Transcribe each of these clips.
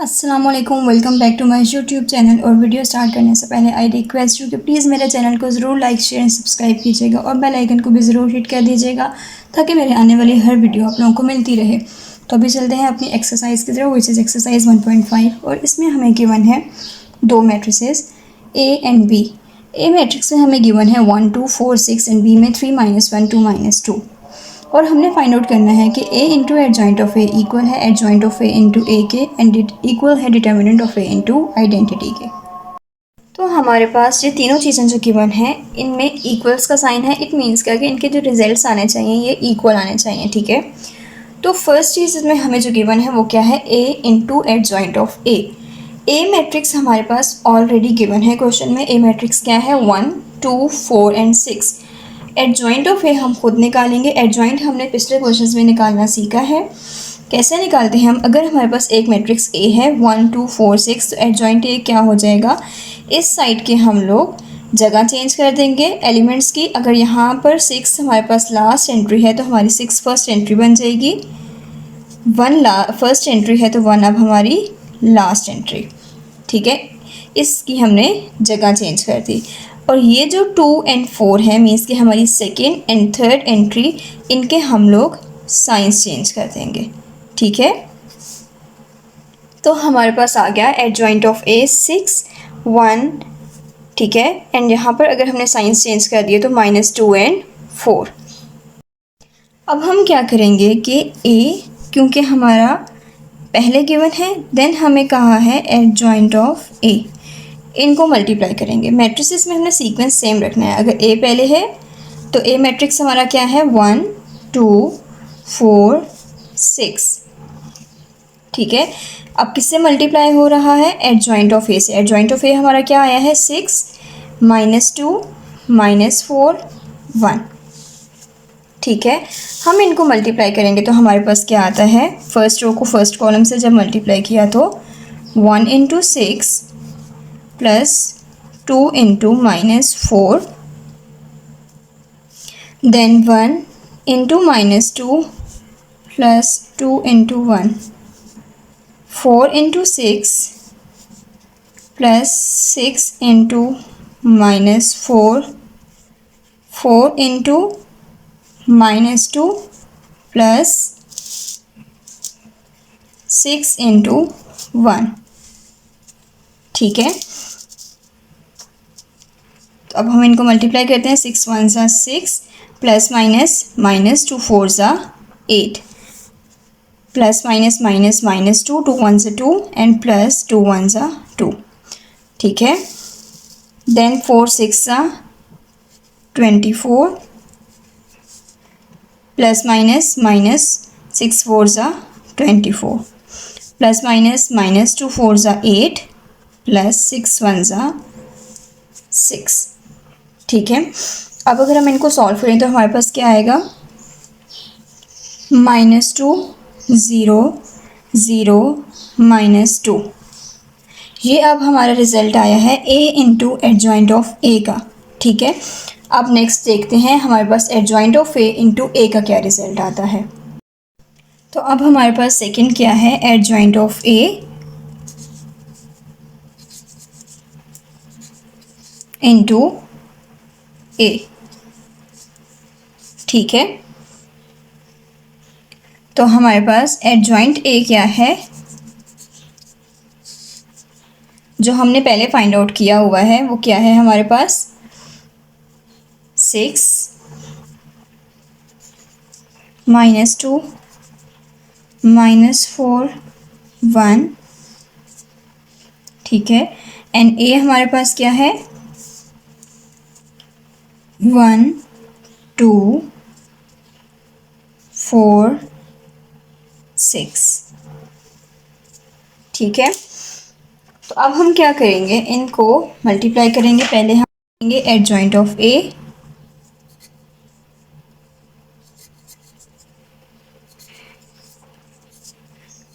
अस्सलाम वालेकुम, welcome back to my YouTube channel. और वीडियो स्टार्ट करने से पहले आई रिक्वेस्ट यू कि प्लीज़ मेरे चैनल को ज़रूर लाइक शेयर एंड सब्सक्राइब कीजिएगा और बेल आइकन को भी ज़रूर हिट कर दीजिएगा ताकि मेरे आने वाली हर वीडियो आप लोगों को मिलती रहे। तो अभी चलते हैं अपनी एक्सरसाइज की तरफ, विच इज़ एक्सरसाइज 1.5। और इसमें हमें गिवन है दो matrices A and B. A matrix में हमें गिवन है 1 2 4 6 एंड बी में 3 -1 2 -2। और हमने फाइंड आउट करना है कि A into adjoint of A equal है adjoint of A into A के एंड इट इक्वल है determinant of A into identity के। तो हमारे पास ये तीनों चीज़ें जो गिवन है इनमें इक्वल्स का साइन है। इट मीन्स क्या कि इनके जो रिजल्ट्स आने चाहिए ये इक्वल आने चाहिए, ठीक है। तो फर्स्ट चीज़ इसमें हमें जो गिवन है वो क्या है, A into adjoint of A. A matrix हमारे पास ऑलरेडी गिवन है क्वेश्चन में। ए मैट्रिक्स क्या है, 1 2 4 एंड 6। एडजॉइंट ऑफ ए हम खुद निकालेंगे। एडजॉइंट हमने पिछले क्वेश्चंस में निकालना सीखा है। कैसे निकालते हैं हम, अगर हमारे पास एक मैट्रिक्स ए है 1 2 4 6 तो एडजॉइंट ए क्या हो जाएगा, इस साइड के हम लोग जगह चेंज कर देंगे एलिमेंट्स की। अगर यहाँ पर 6 हमारे पास लास्ट एंट्री है तो हमारी 6 फर्स्ट एंट्री बन जाएगी। 1 फर्स्ट एंट्री है तो 1 अब हमारी लास्ट एंट्री, ठीक है। इसकी हमने जगह चेंज कर दी। और ये जो 2 एंड 4 है मीन्स कि हमारी सेकेंड एंड थर्ड एंट्री, इनके हम लोग साइंस चेंज कर देंगे, ठीक है। तो हमारे पास आ गया एडजॉइंट ऑफ ए 6 1, ठीक है। एंड यहाँ पर अगर हमने साइंस चेंज कर दिए तो -2 एंड 4। अब हम क्या करेंगे कि ए क्योंकि हमारा पहले गिवन है, देन हमें कहा है एडजॉइंट ऑफ ए, इनको मल्टीप्लाई करेंगे। मैट्रिसेस में हमने सीक्वेंस सेम रखना है। अगर ए पहले है तो ए मैट्रिक्स हमारा क्या है, 1 2 4 6, ठीक है। अब किससे मल्टीप्लाई हो रहा है, एडजॉइंट ऑफ ए से। एडजॉइंट ऑफ ए हमारा क्या आया है, 6 -2 -4 1, ठीक है। हम इनको मल्टीप्लाई करेंगे तो हमारे पास क्या आता है, फर्स्ट रो को फर्स्ट कॉलम से जब मल्टीप्लाई किया तो 1 × 6 plus 2 × -4, then 1 × -2 plus 2 × 1, 4 × 6 plus 6 × -4, 4 × -2 plus 6 × 1, ठीक है। तो अब हम इनको मल्टीप्लाई करते हैं। 6 1 ज़ा 6 प्लस -2 4 ज़ा 8 प्लस -2 2 1 ज़ा 2 एंड प्लस 2 1 ज़ा 2, ठीक है। देन 4 6 ज़ा 24 प्लस -6 4 ज़ा 24 प्लस -2 4 ज़ा 8 प्लस 6 1 ज़ा 6, ठीक है। अब अगर हम इनको सॉल्व करें तो हमारे पास क्या आएगा, -2 0 0 -2। ये अब हमारा रिजल्ट आया है ए इंटू एडजॉइंट ऑफ ए का, ठीक है। अब नेक्स्ट देखते हैं हमारे पास एडजॉइंट ऑफ ए इंटू ए का क्या रिजल्ट आता है। तो अब हमारे पास सेकंड क्या है, एडजॉइंट ऑफ ए इंटू ए, ठीक है। तो हमारे पास एडजॉइंट ए क्या है, जो हमने पहले फाइंड आउट किया हुआ है वो क्या है हमारे पास, 6 -2 -4 1, ठीक है। एंड ए हमारे पास क्या है, 1 2 4 6, ठीक है। तो अब हम क्या करेंगे, इनको मल्टीप्लाई करेंगे। पहले हम करेंगे एडजॉइंट ऑफ ए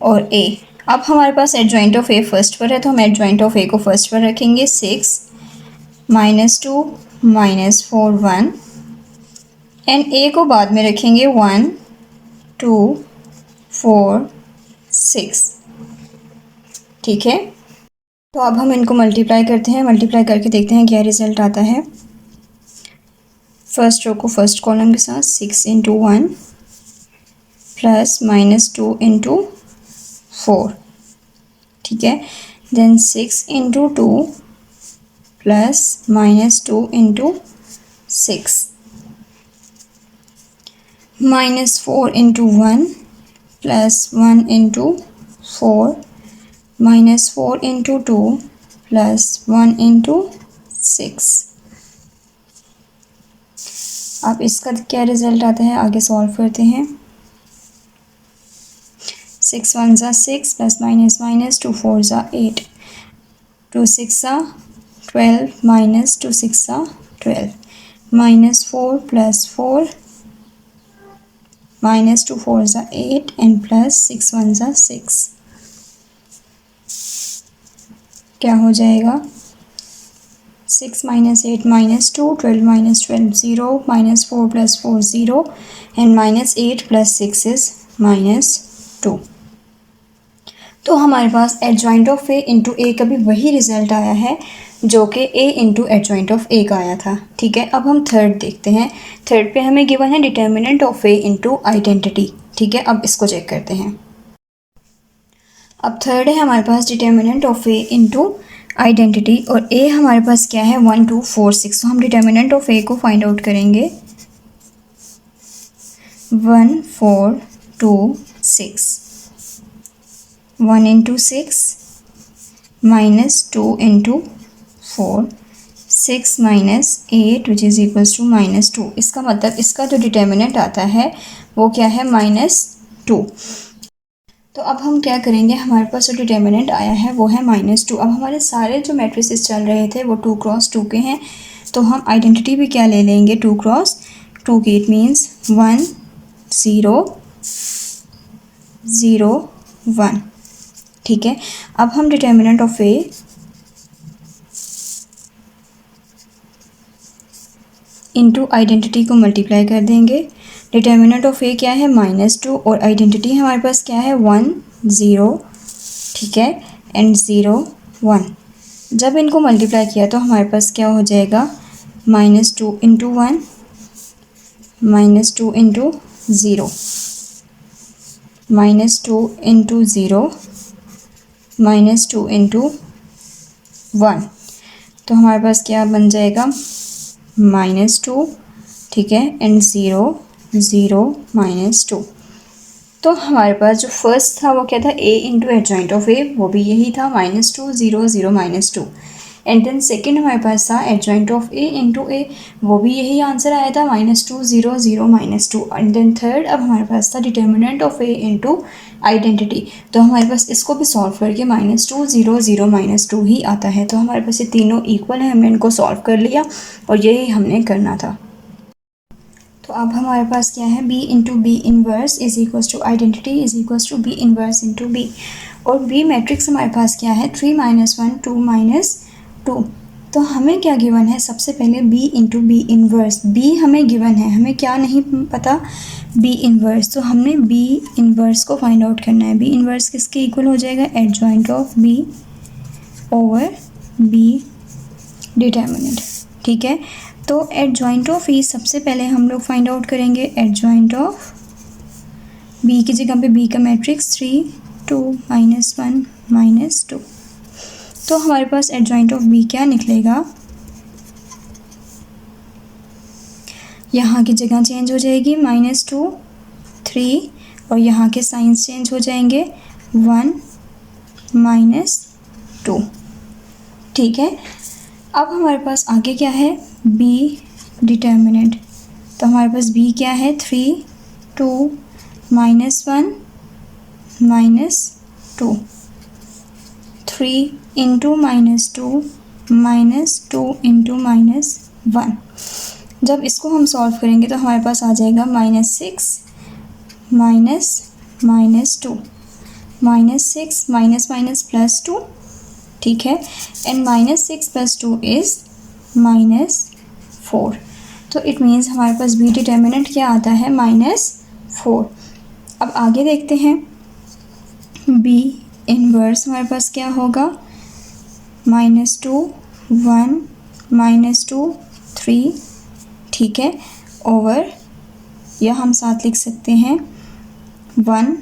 और ए। अब हमारे पास एडजॉइंट ऑफ ए फर्स्ट पर है तो हम एडजॉइंट ऑफ ए को फर्स्ट पर रखेंगे। 6 -2 -4 1 एंड ए को बाद में रखेंगे 1 2 4 6, ठीक है। तो अब हम इनको मल्टीप्लाई करते हैं, मल्टीप्लाई करके देखते हैं क्या रिज़ल्ट आता है। फर्स्ट रो को फर्स्ट कॉलम के साथ 6 इंटू 1 प्लस -2 इंटू 4, ठीक है। Then 6 into 2 plus -2 into 6, -4 into 1 plus 1 into 4, -4 into 2 plus 1 into 6। अब इसका क्या रिज़ल्ट आता है, आगे सॉल्व करते हैं। 6 1 ज़ा 6 प्लस माइनस माइनस 2 4 ज़ा 8, 2 6 ज़ा 12 माइनस 2 6 ज़ा 12, -4 प्लस 4 -2 4 ज़ा 8 एंड प्लस 6 1 ज़ा 6, क्या हो जाएगा। 6 -8 -2 12 -12 0, -4 प्लस 4 0 एंड -8 प्लस 6 इज़ -2। तो हमारे पास एडजॉइंट ऑफ ए इंटू ए का भी वही रिज़ल्ट आया है जो कि ए इंटू एडजॉइंट ऑफ ए का आया था, ठीक है। अब हम थर्ड देखते हैं। थर्ड पे हमें गिवन है determinant of A into identity, ठीक है। अब इसको चेक करते हैं। अब थर्ड है हमारे पास determinant of A into identity और ए हमारे पास क्या है 1 2 4 6। तो हम डिटर्मिनेंट ऑफ ए को फाइंड आउट करेंगे। 1 4 2 6, 1 into 6 -2 into 4, 6 -8 which is equals to -2। इसका मतलब इसका जो डिटर्मिनेंट आता है वो क्या है -2। तो अब हम क्या करेंगे, हमारे पास जो डिटर्मिनेंट आया है वो है -2। अब हमारे सारे जो मैट्रिसेस चल रहे थे वो 2 क्रॉस 2 के हैं, तो हम आइडेंटिटी भी क्या ले लेंगे 2 क्रॉस 2 की। इट मीन्स 1 0 0 1, ठीक है। अब हम determinant of A into identity को मल्टीप्लाई कर देंगे। डिटर्मिनेंट ऑफ ए क्या है -2 और आइडेंटिटी हमारे पास क्या है 1 0, ठीक है, एंड 0 1। जब इनको मल्टीप्लाई किया तो हमारे पास क्या हो जाएगा -2 इंटू 1 -2 इंटू 0, -2 इंटू 0 -2 इंटू 1। तो हमारे पास क्या बन जाएगा -2, ठीक है, एंड 0 0 -2। तो हमारे पास जो फर्स्ट था वो क्या था a इंटू एडजॉइंट ऑफ ए, वो भी यही था -2 0 0 -2। एंड देन सेकेंड हमारे पास था एडजॉइंट ऑफ ए इंटू ए, वो भी यही आंसर आया था -2 0 0 -2। एंड देन थर्ड अब हमारे पास था determinant of A into identity, तो हमारे पास इसको भी सॉल्व करके -2 0 0 -2 ही आता है। तो हमारे पास ये तीनों इक्वल है, हमने इनको सॉल्व कर लिया और यही हमने करना था। तो अब हमारे पास क्या है b into B inverse is equals to identity is equals to b inverse into b। और b मैट्रिक्स हमारे पास क्या है 3 -1 2 -2। तो हमें क्या गिवन है, सबसे पहले b into B inverse. b हमें गिवन है, हमें क्या नहीं पता b इन्वर्स, तो हमने b इन्वर्स को फाइंड आउट करना है। b इन्वर्स किसके इक्वल हो जाएगा adjoint of b over b determinant, ठीक है। तो एडजॉइंट ऑफ ई सबसे पहले हम लोग फाइंड आउट करेंगे। एडजॉइंट ऑफ बी की जगह पे बी का मैट्रिक्स 3 2 -1 -2। तो हमारे पास एडजॉइंट ऑफ बी क्या निकलेगा, यहाँ की जगह चेंज हो जाएगी -2 3 और यहाँ के साइंस चेंज हो जाएंगे 1 -2, ठीक है। अब हमारे पास आगे क्या है b डिटर्मिनेंट। तो हमारे पास b क्या है 3 2 -1 -2, 3 इंटू -2 -2 इंटू -1। जब इसको हम सॉल्व करेंगे तो हमारे पास आ जाएगा -6 -2 -6 +2, ठीक है, एंड -6 + 2 इज़ -4। तो इट मीन्स हमारे पास बी डिटर्मिनेंट क्या आता है -4। अब आगे देखते हैं b इन्वर्स हमारे पास क्या होगा, -2 1 -2 3, ठीक है, ओवर, या हम साथ लिख सकते हैं 1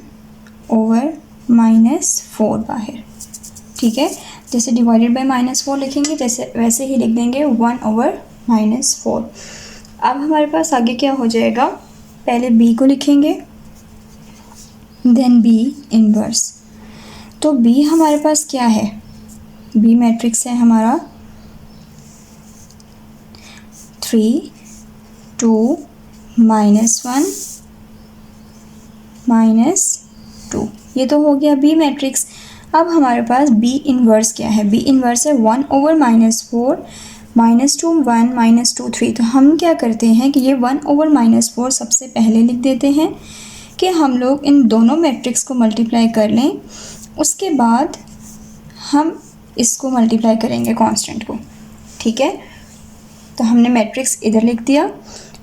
ओवर -4 बाहर, ठीक है। जैसे डिवाइडेड बाय -4 लिखेंगे जैसे वैसे ही लिख देंगे 1 ओवर -4। अब हमारे पास आगे क्या हो जाएगा, पहले b को लिखेंगे देन b इनवर्स। तो b हमारे पास क्या है, b मैट्रिक्स है हमारा 3 2 -1 -2, ये तो हो गया b मैट्रिक्स। अब हमारे पास b इनवर्स क्या है, b इनवर्स है 1 ओवर -4 -2 1 -2 3। तो हम क्या करते हैं कि ये 1 ओवर -4 सबसे पहले लिख देते हैं कि हम लोग इन दोनों मैट्रिक्स को मल्टीप्लाई कर लें, उसके बाद हम इसको मल्टीप्लाई करेंगे कांस्टेंट को, ठीक है। तो हमने मैट्रिक्स इधर लिख दिया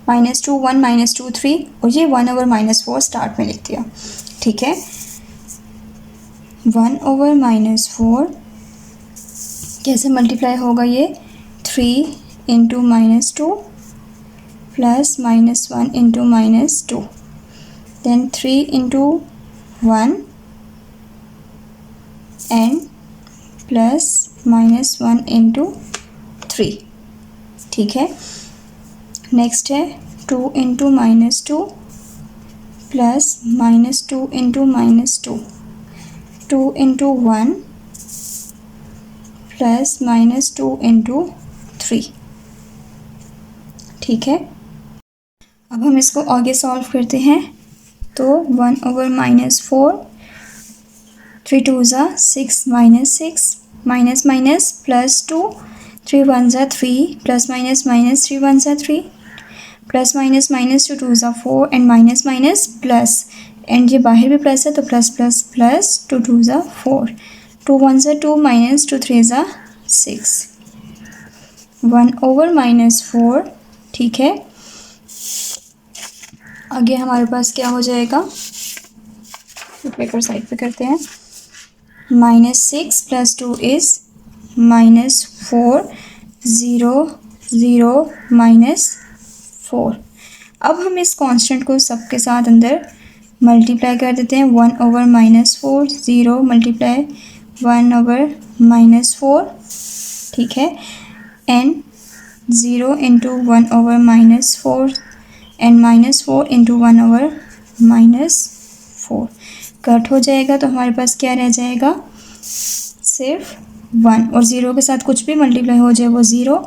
-2 1 -2 3 और ये 1 ओवर -4 स्टार्ट में लिख दिया, ठीक है। 1 ओवर -4 कैसे मल्टीप्लाई होगा, ये 3 into -2 plus -1 into -2, then 3 into 1 and plus -1 into 3, ठीक है। नेक्स्ट है 2 into -2 plus -2 into -2, 2 into 1 plus -2 into 3, ठीक है। अब हम इसको आगे सॉल्व करते हैं। तो 1 ओवर -4, 3 2 ज़ा 6 -6 माइनस माइनस प्लस 2, 3 1 ज़ा 3 प्लस माइनस माइनस 3 1 ज़ा 3 प्लस माइनस माइनस 2 2 ज़ा 4 and minus minus plus, and ये बाहर भी प्लस है तो प्लस प्लस प्लस 2 2 ज़ा 4, 2 1 ज़ा 2 माइनस 2 3 ज़ा 6, 1 ओवर -4, ठीक है। आगे हमारे पास क्या हो जाएगा, पेपर साइड पे करते हैं। -6 प्लस 2 इज़ -4, 0 0 -4। अब हम इस कांस्टेंट को सबके साथ अंदर मल्टीप्लाई कर देते हैं। 1 ओवर -4, 0 मल्टीप्लाई 1 ओवर -4, ठीक है, and 0 into 1 over -4 and -4 into 1 over -4 cut हो जाएगा। तो हमारे पास क्या रह जाएगा, सिर्फ 1, और 0 के साथ कुछ भी मल्टीप्लाई हो जाए वो 0,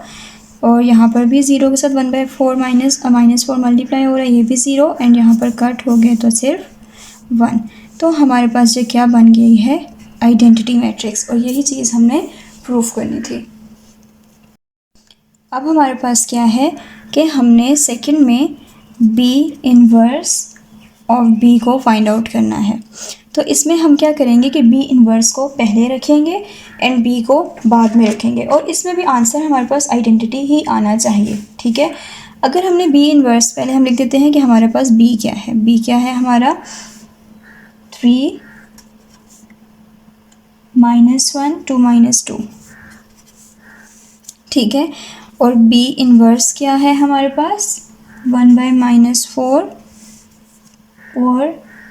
और यहाँ पर भी 0 के साथ 1/4 -4 मल्टीप्लाई हो रहा है, ये भी 0, एंड यहाँ पर कट हो गया तो सिर्फ 1। तो हमारे पास ये क्या बन गई है, आइडेंटिटी मैट्रिक्स, और यही चीज़ हमने प्रूफ करनी थी। अब हमारे पास क्या है कि हमने सेकंड में b इनवर्स ऑफ b को फाइंड आउट करना है। तो इसमें हम क्या करेंगे कि b इनवर्स को पहले रखेंगे एंड b को बाद में रखेंगे, और इसमें भी आंसर हमारे पास आइडेंटिटी ही आना चाहिए, ठीक है। अगर हमने b इनवर्स, पहले हम लिख देते हैं कि हमारे पास b क्या है, b क्या है हमारा 3 -1 2 -2, ठीक है, और b इनवर्स क्या है हमारे पास 1/-4 और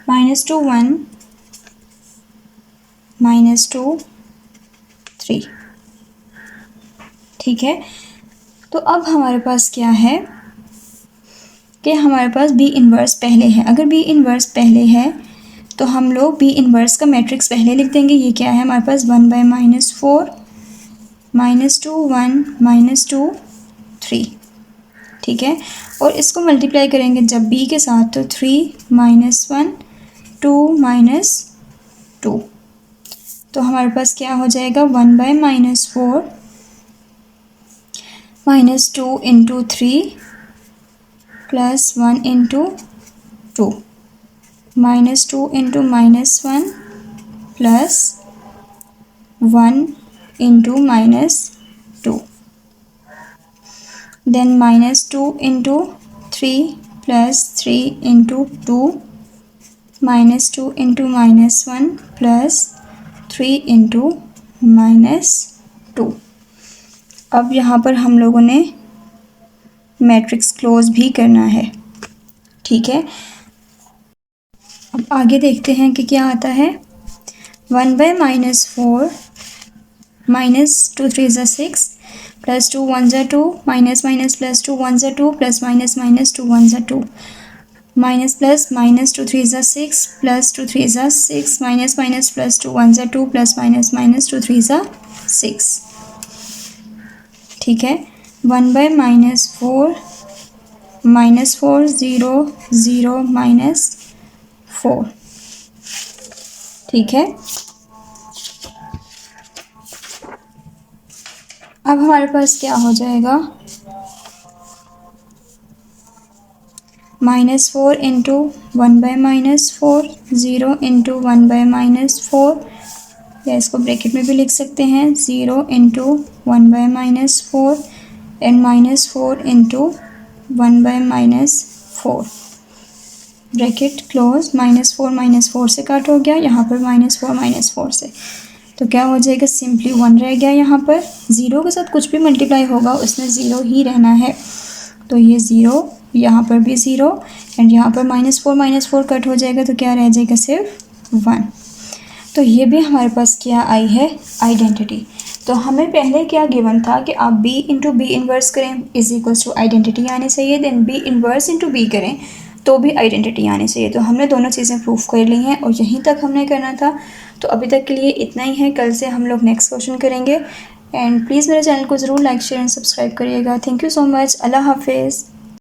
-2 1 -2 3, ठीक है। तो अब हमारे पास क्या है कि हमारे पास b इनवर्स पहले है। अगर b इनवर्स पहले है तो हम लोग b इनवर्स का मैट्रिक्स पहले लिख देंगे। ये क्या है हमारे पास 1/-4 -2 1 -2 3, ठीक है, और इसको मल्टीप्लाई करेंगे जब b के साथ तो 3 -1 2 -2, तो हमारे पास क्या हो जाएगा 1/-4 -2 into 3 plus 1 into 2 -2 into -1 plus 1 into -2, then -2 into 3 plus 3 into 2 -2 into -1 plus 3 into -2। अब यहाँ पर हम लोगों ने मैट्रिक्स क्लोज भी करना है, ठीक है। अब आगे देखते हैं कि क्या आता है। 1/-4 -2 3 ज़ा 6 प्लस 2 1 ज़ा 2 माइनस माइनस प्लस 2 1 ज़ा 2 प्लस माइनस माइनस 2 1 ज़ा 2 माइनस प्लस -2 3 ज़ा 6 प्लस 2 3 ज़ा 6 माइनस माइनस प्लस 2 1 ज़ा 2 प्लस माइनस माइनस 2 3 ज़ा 6, ठीक है। 1/-4 -4 0 0 -4, ठीक है। अब हमारे पास क्या हो जाएगा, -4 इंटू 1/-4 0 इंटू 1/-4, या इसको ब्रैकेट में भी लिख सकते हैं 0 into 1/-4 and -4 into 1/-4, bracket close. -4 से काट हो गया, यहाँ पर -4 से, तो क्या हो जाएगा, सिंपली 1 रह गया। यहाँ पर 0 के साथ कुछ भी मल्टीप्लाई होगा उसमें 0 ही रहना है, तो ये 0, यहाँ पर भी 0 एंड यहाँ पर -4 कट हो जाएगा, तो क्या रह जाएगा, सिर्फ 1। तो ये भी हमारे पास क्या आई है, आइडेंटिटी। तो हमें पहले क्या गिवन था कि आप b इंटू बी इन्वर्स करें इज इक्वल्स टू आइडेंटिटी आनी चाहिए, then b inverse into B करें तो भी आइडेंटिटी आनी चाहिए। तो हमने दोनों चीज़ें प्रूफ कर ली हैं और यहीं तक हमने करना था। तो अभी तक के लिए इतना ही है, कल से हम लोग नेक्स्ट क्वेश्चन करेंगे। एंड प्लीज़ मेरे चैनल को ज़रूर लाइक शेयर एंड सब्सक्राइब करिएगा। Thank you so much. अल्लाह हाफिज़।